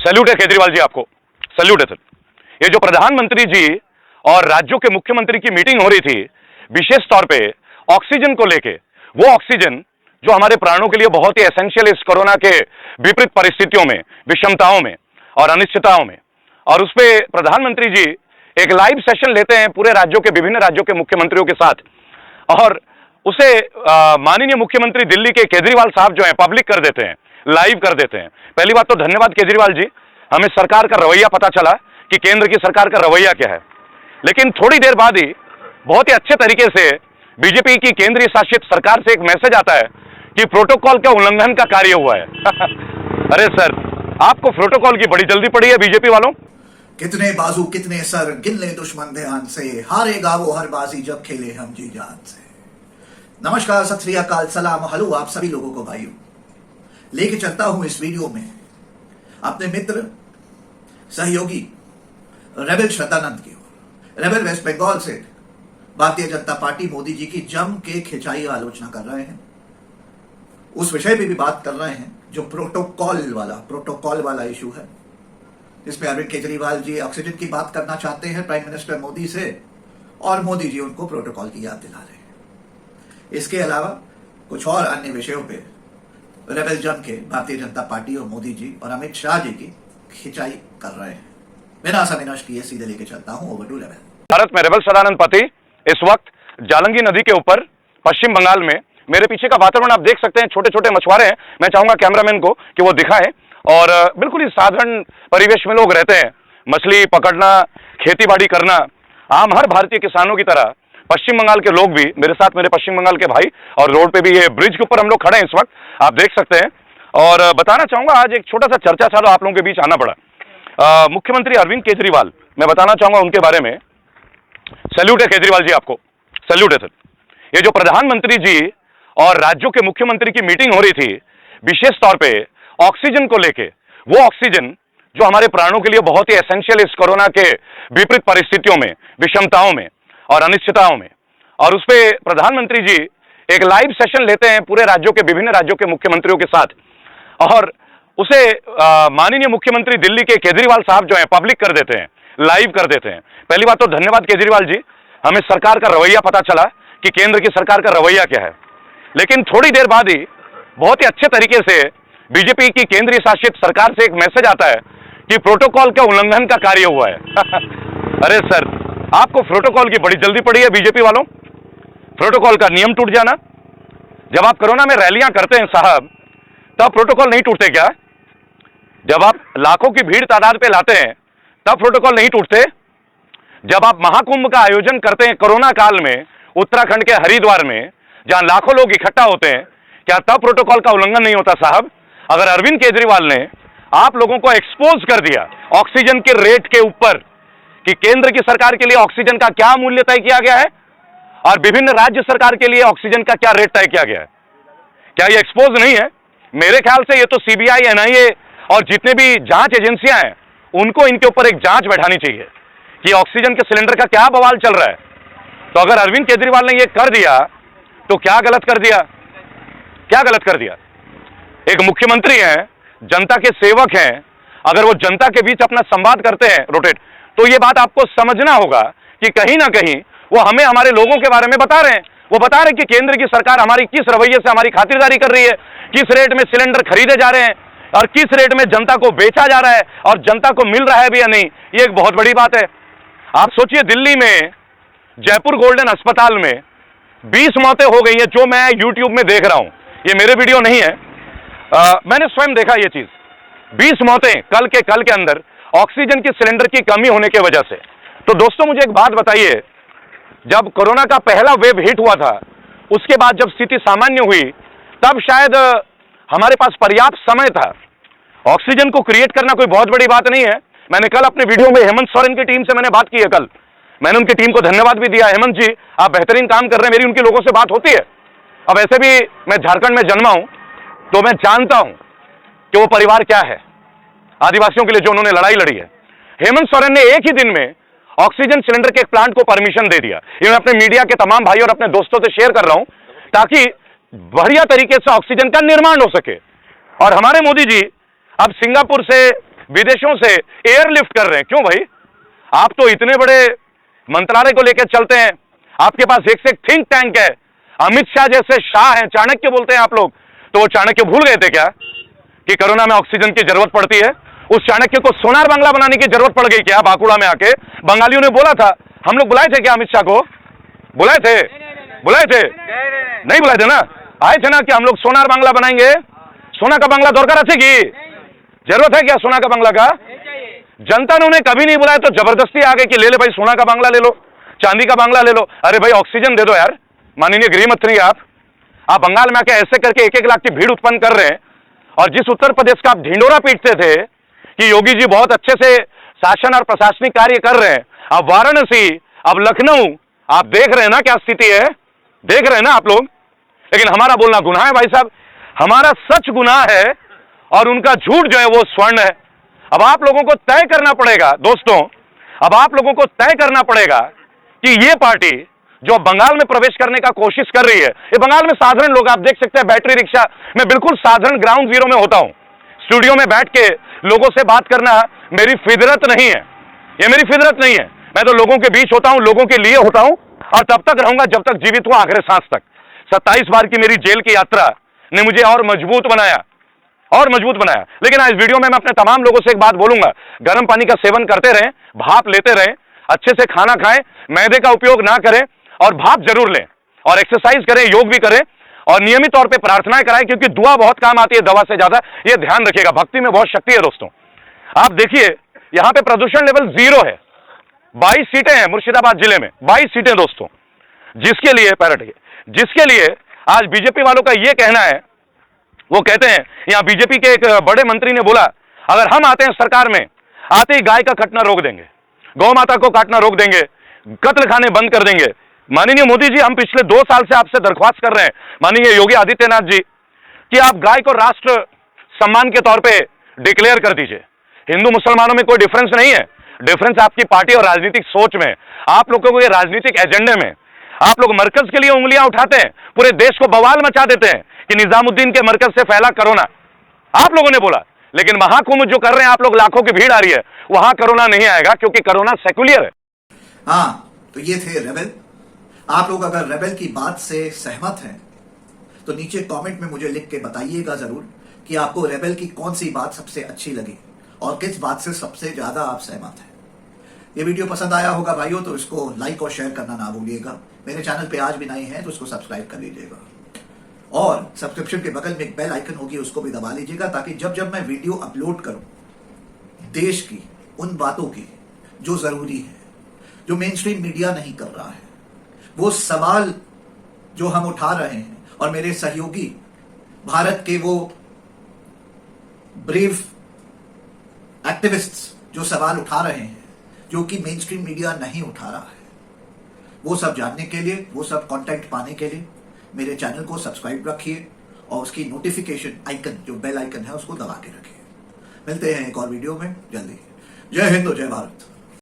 Salute है केजरीवाल जी, आपको salute है सर। ये जो प्रधानमंत्री जी और राज्यों के मुख्यमंत्री की मीटिंग हो रही थी, विशेष तौर पे ऑक्सीजन को लेके, वो ऑक्सीजन जो हमारे प्राणों के लिए बहुत ही एसेंशियल इस कोरोना के विपरीत परिस्थितियों में, विषमताओं में और अनिश्चितताओं में, और उस पे प्रधानमंत्री जी एक लाइव सेशन लेते हैं पूरे राज्यों के, विभिन्न राज्यों के मुख्यमंत्रियों के साथ, और उसे माननीय मुख्यमंत्री दिल्ली के केजरीवाल साहब जो है पब्लिक कर देते हैं, लाइव कर देते हैं। पहली बात तो धन्यवाद केजरीवाल जी, हमें सरकार का रवैया पता चला कि केंद्र की सरकार का रवैया क्या है। लेकिन थोड़ी देर बाद ही बहुत ही अच्छे तरीके से बीजेपी की केंद्रीय शासित सरकार से एक मैसेज आता है कि प्रोटोकॉल का उल्लंघन का कार्य हुआ है। अरे सर, आपको प्रोटोकॉल की बड़ी जल्दी पड़ी है बीजेपी वालों। कितने बाजू कितने सर, गिन ले दुश्मन ध्यान से, हारेगा वो हर बाजी जब खेले हम जी जान से। नमस्कार, सत श्री अकाल, सलाम, हेलो आप सभी लोगों को भाइयों। लेके चलता हूं इस वीडियो में अपने मित्र, सहयोगी रेबल श्रद्धानंद की ओर। रेबल वेस्ट बंगाल से भारतीय जनता पार्टी मोदी जी की जम के खिंचाई आलोचना कर रहे हैं। उस विषय पे भी बात कर रहे हैं जो प्रोटोकॉल वाला इशू है, जिसमें अरविंद केजरीवाल जी ऑक्सीजन की बात करना चाहते हैं प्राइम मिनिस्टर मोदी से, और मोदी जी उनको प्रोटोकॉल की याद दिला रहे हैं। इसके अलावा कुछ और अन्य विषयों पे रेबल जम के भारतीय जनता पार्टी और मोदी जी और अमित शाह जी की खिंचाई कर रहे हैं। बिना समय नष्ट किए सीधे लेके चलता हूं ओवर टू रेबल। भारत में रेबल सदानंद पति इस वक्त जालंगी नदी के ऊपर पश्चिम बंगाल में, मेरे पीछे का वातावरण आप देख सकते हैं, छोटे छोटे मछुआरे हैं। मैं चाहूंगा कैमरामैन को कि वो दिखाए, और बिल्कुल ही साधारण परिवेश में लोग रहते हैं, मछली पकड़ना, खेती बाड़ी करना, आम हर भारतीय किसानों की तरह पश्चिम बंगाल के लोग भी मेरे साथ, मेरे पश्चिम बंगाल के भाई, और रोड पे भी, ये ब्रिज के ऊपर हम लोग खड़े हैं इस वक्त, आप देख सकते हैं। और बताना चाहूंगा, आज एक छोटा सा चर्चा था तो आप लोगों के बीच आना पड़ा। मुख्यमंत्री अरविंद केजरीवाल, मैं बताना चाहूंगा उनके बारे में, सैल्यूट है केजरीवाल जी, आपको सैल्यूट है सर। ये जो प्रधानमंत्री जी और राज्यों के मुख्यमंत्री की मीटिंग हो रही थी, विशेष तौर पे ऑक्सीजन को लेके, वो ऑक्सीजन जो हमारे प्राणों के लिए बहुत ही एसेंशियल इस कोरोना के विपरीत परिस्थितियों में, विषमताओं में और अनिश्चितताओं में, और उस पे प्रधानमंत्री जी एक लाइव सेशन लेते हैं पूरे राज्यों के, विभिन्न राज्यों के मुख्यमंत्रियों के साथ, और उसे माननीय मुख्यमंत्री दिल्ली के केजरीवाल साहब जो है पब्लिक कर देते हैं, लाइव कर देते हैं। पहली बात तो धन्यवाद केजरीवाल जी, हमें सरकार का रवैया पता चला कि केंद्र की सरकार का रवैया क्या है। लेकिन थोड़ी देर बाद ही बहुत ही अच्छे तरीके से बीजेपी की केंद्रीय शासित सरकार से एक मैसेज आता है कि प्रोटोकॉल का उल्लंघन का कार्य हुआ है। अरे सर, आपको प्रोटोकॉल की बड़ी जल्दी पड़ी है बीजेपी वालों। प्रोटोकॉल का नियम टूट जाना, जब आप कोरोना में रैलियां करते हैं साहब, तब प्रोटोकॉल नहीं टूटते क्या? जब आप लाखों की भीड़ तादाद पे लाते हैं तब प्रोटोकॉल नहीं टूटते? जब आप महाकुंभ का आयोजन करते हैं कोरोना काल में उत्तराखंड के हरिद्वार में, जहां लाखों लोग इकट्ठा होते हैं, क्या तब प्रोटोकॉल का उल्लंघन नहीं होता साहब? अगर अरविंद केजरीवाल ने आप लोगों को एक्सपोज कर दिया ऑक्सीजन के रेट के ऊपर कि केंद्र की सरकार के लिए ऑक्सीजन का क्या मूल्य तय किया गया है और विभिन्न राज्य सरकार के लिए ऑक्सीजन का क्या रेट तय किया गया है, क्या ये एक्सपोज नहीं है? मेरे ख्याल से ये तो सीबीआई, एनआईए और जितने भी जांच एजेंसियां हैं, उनको इनके ऊपर एक जांच बैठानी चाहिए कि ऑक्सीजन के सिलेंडर का क्या बवाल चल रहा है। तो अगर अरविंद केजरीवाल ने ये कर दिया तो क्या गलत कर दिया? क्या गलत कर दिया? एक मुख्यमंत्री हैं, जनता के सेवक हैं, अगर वो जनता के बीच अपना संवाद करते हैं रोटेट, तो ये बात आपको समझना होगा कि कहीं ना कहीं वो हमें, हमारे लोगों के बारे में बता रहे हैं। वो बता रहे हैं कि केंद्र की सरकार हमारी किस रवैये से हमारी खातिरदारी कर रही है, किस रेट में सिलेंडर खरीदे जा रहे हैं और किस रेट में जनता को बेचा जा रहा है और जनता को मिल रहा है भी या नहीं। ये एक बहुत बड़ी बात है। आप सोचिए, दिल्ली में जयपुर गोल्डन अस्पताल में 20 मौतें हो गई हैं, जो मैं यूट्यूब में देख रहा हूं, ये मेरे वीडियो नहीं है, मैंने स्वयं देखा ये चीज। 20 मौतें कल के अंदर ऑक्सीजन की सिलेंडर की कमी होने की वजह से। तो दोस्तों, मुझे एक बात बताइए, जब कोरोना का पहला वेव हिट हुआ था, उसके बाद जब स्थिति सामान्य हुई, तब शायद हमारे पास पर्याप्त समय था। ऑक्सीजन को क्रिएट करना कोई बहुत बड़ी बात नहीं है। मैंने कल अपने वीडियो में हेमंत सोरेन की टीम से मैंने बात की है, कल मैंने उनकी टीम को धन्यवाद भी दिया। हेमंत जी, आप बेहतरीन काम कर रहे हैं, मेरी उनके लोगों से बात होती है। अब ऐसे भी मैं झारखंड में जन्मा हूं, तो मैं जानता हूं कि वो परिवार क्या है, आदिवासियों के लिए जो उन्होंने लड़ाई लड़ी है। हेमंत सोरेन ने एक ही दिन में ऑक्सीजन सिलेंडर के एक प्लांट को परमिशन दे दिया। ये मैं अपने मीडिया के तमाम भाई और अपने दोस्तों से शेयर कर रहा हूं, ताकि बढ़िया तरीके से ऑक्सीजन का निर्माण हो सके। और हमारे मोदी जी अब सिंगापुर से विदेशों से एयरलिफ्ट कर रहे हैं। क्यों भाई? आप तो इतने बड़े मंत्रालय को लेकर चलते हैं, आपके पास एक से एक थिंक टैंक है, अमित शाह जैसे शाह हैं, चाणक्य बोलते हैं आप लोग, तो वो चाणक्य भूल गए थे क्या कि कोरोना में ऑक्सीजन की जरूरत पड़ती है? उस चाणक्य को सोनार बांग्ला बनाने की जरूरत पड़ गई क्या? बांकुड़ा में आके बंगालियों ने बोला था, हम लोग बुलाए थे क्या अमित शाह को? बुलाए थे? बुलाए थे? नहीं बुलाए थे ना? आए थे ना कि हम लोग सोनार बांग्ला बनाएंगे। सोना का बांग्ला दरकार है की जरूरत है क्या सोना का बांग्ला का? जनता ने उन्हें कभी नहीं बुलाया तो जबरदस्ती आ गई कि ले ले भाई, सोना का बांग्ला ले लो, चांदी का बांग्ला ले लो। अरे भाई ऑक्सीजन दे दो यार। माननीय गृह मंत्री आप बंगाल में आके ऐसे करके 1-1 लाख की भीड़ उत्पन्न कर रहे हैं, और जिस उत्तर प्रदेश का आप ढिंडोरा पीटते थे कि योगी जी बहुत अच्छे से शासन और प्रशासनिक कार्य कर रहे हैं, अब वाराणसी, अब लखनऊ, आप देख रहे हैं ना क्या स्थिति है, देख रहे हैं ना आप लोग। लेकिन हमारा बोलना गुनाह है भाई साहब, हमारा सच गुनाह है और उनका झूठ जो है वो स्वर्ण है। अब आप लोगों को तय करना पड़ेगा दोस्तों, अब आप लोगों को तय करना पड़ेगा कि ये पार्टी जो बंगाल में प्रवेश करने का कोशिश कर रही है, ये बंगाल में साधारण लोग, आप देख सकते हैं बैटरी रिक्शा, मैं बिल्कुल साधारण ग्राउंड जीरो में होता हूं, स्टूडियो में बैठ के लोगों से बात करना मेरी फितरत नहीं है, ये मेरी फितरत नहीं है। मैं तो लोगों के बीच होता हूं, लोगों के लिए होता हूं, और तब तक रहूंगा जब तक जीवित हूं, आखिरी सांस तक। 27 बार की मेरी जेल की यात्रा ने मुझे और मजबूत बनाया। लेकिन आज वीडियो में मैं अपने तमाम लोगों से एक बात बोलूंगा, गर्म पानी का सेवन करते रहें, भाप लेते रहें, अच्छे से खाना खाएं, मैदे का उपयोग ना करें, और भाप जरूर लें, और एक्सरसाइज करें, योग भी करें, और नियमित तौर पे प्रार्थनाएं कराएं, क्योंकि दुआ बहुत काम आती है दवा से ज्यादा, ये ध्यान रखिएगा। भक्ति में बहुत शक्ति है दोस्तों। आप देखिए यहां पे प्रदूषण लेवल 0 है, 22 सीटें हैं मुर्शिदाबाद जिले में, 22 सीटें दोस्तों, जिसके लिए आज बीजेपी वालों का यह कहना है, वो कहते हैं, यहां बीजेपी के एक बड़े मंत्री ने बोला, अगर हम आते हैं सरकार में, आते ही गाय का कटना रोक देंगे, गौ माता को काटना रोक देंगे, कत्ल खाने बंद कर देंगे। माननीय मोदी जी, हम पिछले 2 साल से आपसे दरख्वास्त कर रहे हैं, माननीय योगी आदित्यनाथ जी, कि आप गाय को राष्ट्र सम्मान के तौर पे डिक्लेयर कर दीजिए। हिंदू मुसलमानों में कोई डिफरेंस नहीं है, डिफरेंस आपकी पार्टी और राजनीतिक सोच में, आप लोगों को ये राजनीतिक एजेंडे में, आप लोग मरकज के लिए उंगलियां उठाते हैं, पूरे देश को बवाल मचा देते हैं कि निजामुद्दीन के मरकज से फैला कोरोना, आप लोगों ने बोला। लेकिन महाकुंभ जो कर रहे हैं आप लोग, लाखों की भीड़ आ रही है, वहां कोरोना नहीं आएगा, क्योंकि कोरोना सेक्युलर है। हाँ, तो ये थे रेबेल। आप लोग अगर रेबेल की बात से सहमत हैं तो नीचे कमेंट में मुझे लिख के बताइएगा जरूर कि आपको रेबेल की कौन सी बात सबसे अच्छी लगी और किस बात से सबसे ज्यादा आप सहमत हैं। ये वीडियो पसंद आया होगा भाइयों तो इसको लाइक और शेयर करना ना भूलिएगा। मेरे चैनल पे आज भी नए हैं तो उसको सब्सक्राइब कर लीजिएगा, और सब्सक्रिप्शन के बगल में एक बेल आइकन होगी, उसको भी दबा लीजिएगा, ताकि जब जब मैं वीडियो अपलोड करूं देश की उन बातों की जो जरूरी है, जो मेन स्ट्रीम मीडिया नहीं कर रहा है, वो सवाल जो हम उठा रहे हैं, और मेरे सहयोगी भारत के वो ब्रेव एक्टिविस्ट्स जो सवाल उठा रहे हैं, जो कि मेन स्ट्रीम मीडिया नहीं उठा रहा है, वो सब जानने के लिए, वो सब कंटेंट पाने के लिए मेरे चैनल को सब्सक्राइब रखिए, और उसकी नोटिफिकेशन आइकन जो बेल आइकन है उसको दबा के रखिए। मिलते हैं एक और वीडियो में जल्दी। जय हिंद, जय भारत।